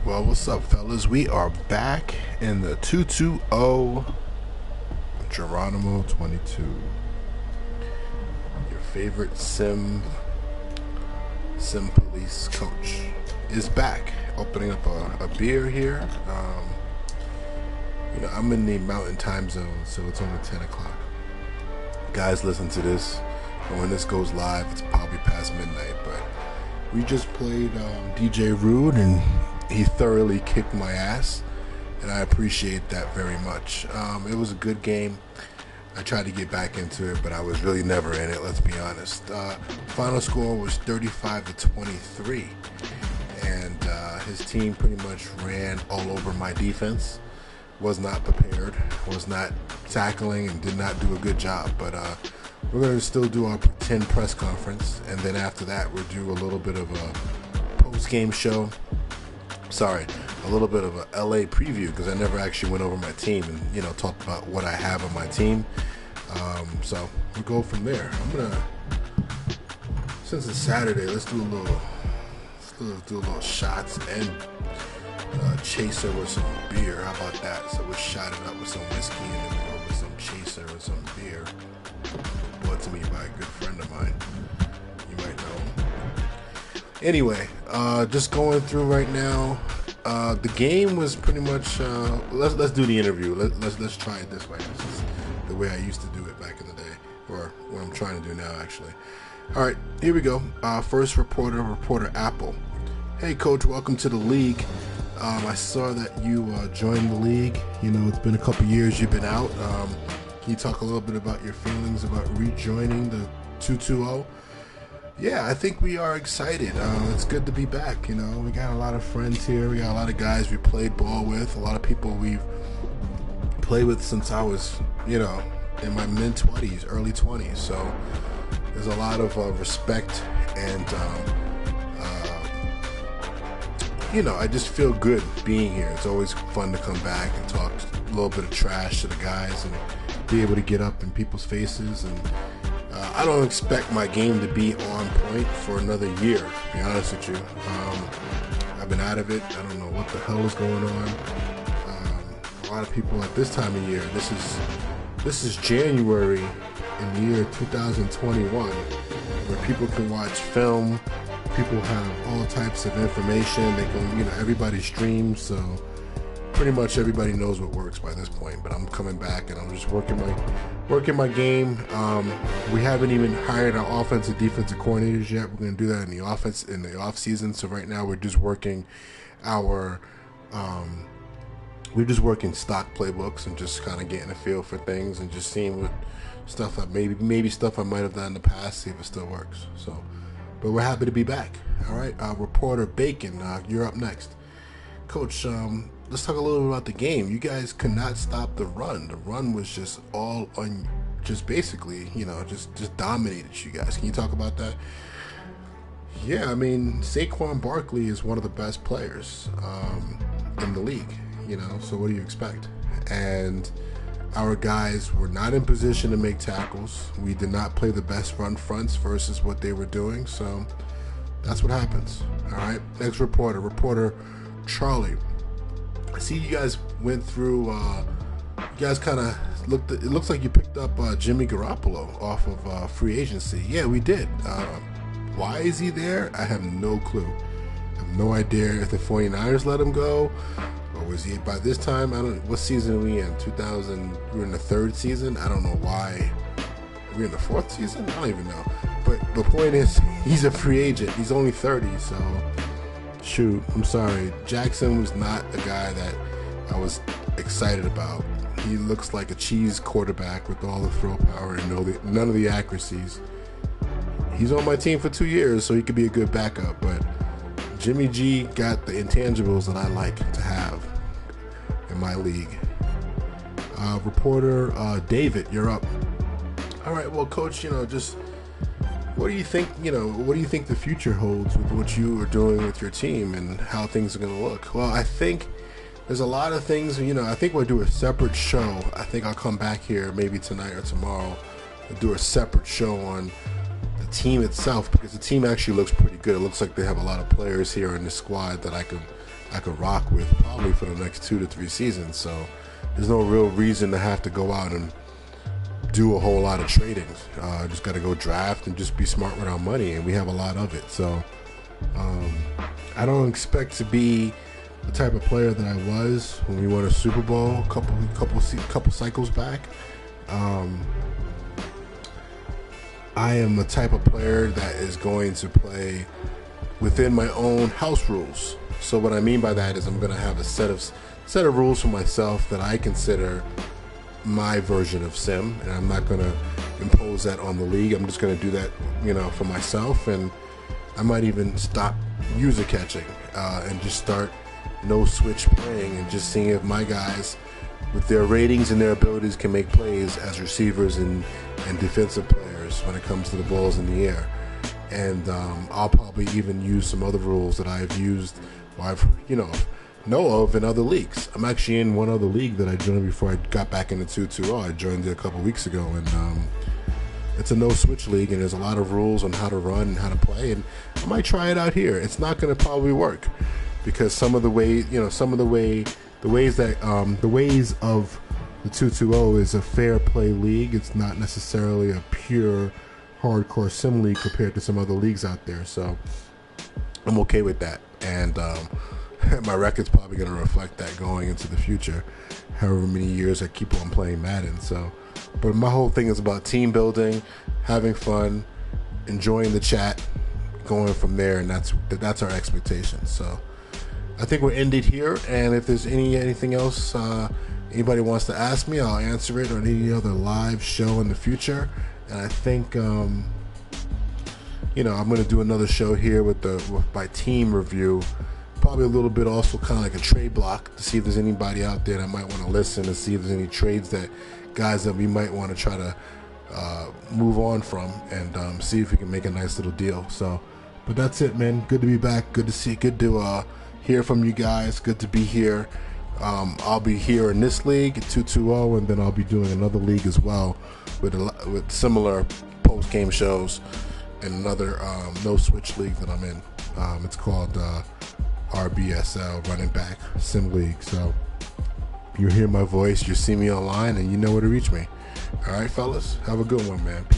Well, what's up, fellas? We are back in the 220 Geronimo 22. Your favorite sim police coach is back, opening up a beer here. I'm in the mountain time zone, so it's only 10 o'clock. Guys, listen to this. And when this goes live, it's probably past midnight, but we just played DJ Rude, and he thoroughly kicked my ass, and I appreciate that very much. It was a good game. I tried to get back into it, but I was really never in it, let's be honest. Final score was 35-23, and his team pretty much ran all over my defense. Was not prepared, was not tackling, and did not do a good job. But we're going to still do our pretend press conference, and then after that we'll do a little bit of a post-game show. A little bit of a LA preview, because I never actually went over my team and talked about what I have on my team. So we'll go from there. Since it's Saturday, let's do a little shots and chaser with some beer. How about that? So we'll shot it up with some whiskey and then we go with some chaser and some beer. Brought to me by a good friend of mine. You might know him. Anyway, just going through right now. The game was pretty much. Let's do the interview. Let's try it this way. This is the way I used to do it back in the day, or what I'm trying to do now, actually. All right, here we go. First reporter Apple. Hey, Coach, welcome to the league. I saw that you joined the league. It's been a couple years you've been out. Can you talk a little bit about your feelings about rejoining the 220? Yeah, I think we are excited. It's good to be back. We got a lot of friends here. We got a lot of guys we played ball with. A lot of people we've played with since I was, in my mid-20s, early 20s. So there's a lot of respect and I just feel good being here. It's always fun to come back and talk a little bit of trash to the guys and be able to get up in people's faces. And I don't expect my game to be on point for another year, to be honest with you. I've been out of it. I don't know what the hell is going on. A lot of people at this time of year, this is January in the year 2021, where people can watch film. People have all types of information. They can, everybody streams, so pretty much everybody knows what works by this point. But I'm coming back and I'm just working my game. We haven't even hired our offensive defensive coordinators yet. We're going to do that in the off season. So right now we're just working stock playbooks and just kind of getting a feel for things and just seeing what stuff that maybe stuff I might have done in the past, see if it still works. So. But we're happy to be back. All right, reporter Bacon, you're up next. Coach, let's talk a little bit about the game. You guys could not stop the run. The run was just all on, just basically, just dominated you guys. Can you talk about that? Yeah, I mean, Saquon Barkley is one of the best players in the league, so what do you expect? And our guys were not in position to make tackles. We did not play the best run fronts versus what they were doing. So that's what happens. All right. Next reporter Charlie. I see you guys went through. You guys kind of looked. It looks like you picked up Jimmy Garoppolo off of free agency. Yeah, we did. Why is he there? I have no clue. I have no idea if the 49ers let him go. Or was he by this time? I don't. What season are we in? 2000. We're in the third season. I don't know why. We're in the fourth season. I don't even know. But the point is, he's a free agent. He's only 30. So, shoot. I'm sorry. Jackson was not a guy that I was excited about. He looks like a cheese quarterback with all the throw power and none of the accuracies. He's on my team for 2 years, so he could be a good backup. But Jimmy G got the intangibles that I like to have in my league. Reporter David, you're up. All right, well, Coach, just what do you think? What do you think the future holds with what you are doing with your team and how things are going to look? Well, I think there's a lot of things. I think we'll do a separate show. I think I'll come back here maybe tonight or tomorrow and do a separate show on team itself, because the team actually looks pretty good. It looks like they have a lot of players here in the squad that I could I could rock with probably for the next 2 to 3 seasons. So there's no real reason to have to go out and do a whole lot of trading. Just got to go draft and just be smart with our money, and we have a lot of it. So I don't expect to be the type of player that I was when we won a Super Bowl a couple cycles back. I am the type of player that is going to play within my own house rules. So what I mean by that is I'm going to have a set of rules for myself that I consider my version of sim, and I'm not going to impose that on the league. I'm just going to do that, for myself, and I might even stop user catching and just start no switch playing and just seeing if my guys with their ratings and their abilities can make plays as receivers and defensive players when it comes to the balls in the air. And I'll probably even use some other rules that I've used or I've know of in other leagues. I'm actually in one other league that I joined before I got back into 2-2-0. I joined it a couple weeks ago, and it's a no switch league, and there's a lot of rules on how to run and how to play, and I might try it out here. It's not going to probably work because some of the ways of the 2-2-0 is a fair play league. It's not necessarily a pure hardcore sim league compared to some other leagues out there. So I'm okay with that, and my record's probably going to reflect that going into the future, however many years I keep on playing Madden. So, but my whole thing is about team building, having fun, enjoying the chat, going from there, and that's our expectation. So I think we're ended here, and if there's anything else anybody wants to ask me, I'll answer it on any other live show in the future. And I think I'm going to do another show here with my team review, probably a little bit also kind of like a trade block to see if there's anybody out there that might want to listen and see if there's any trades that guys that we might want to try to move on from, and see if we can make a nice little deal. So, but that's it, man. Good to be back. Good to hear from you guys. Good to be here. I'll be here in this league at 2-2-0, and then I'll be doing another league as well with similar post game shows, and another no switch league that I'm in. It's called RBSL, Running Back Sim League. So you hear my voice, you see me online, and you know where to reach me. All right, fellas, have a good one, man. Peace.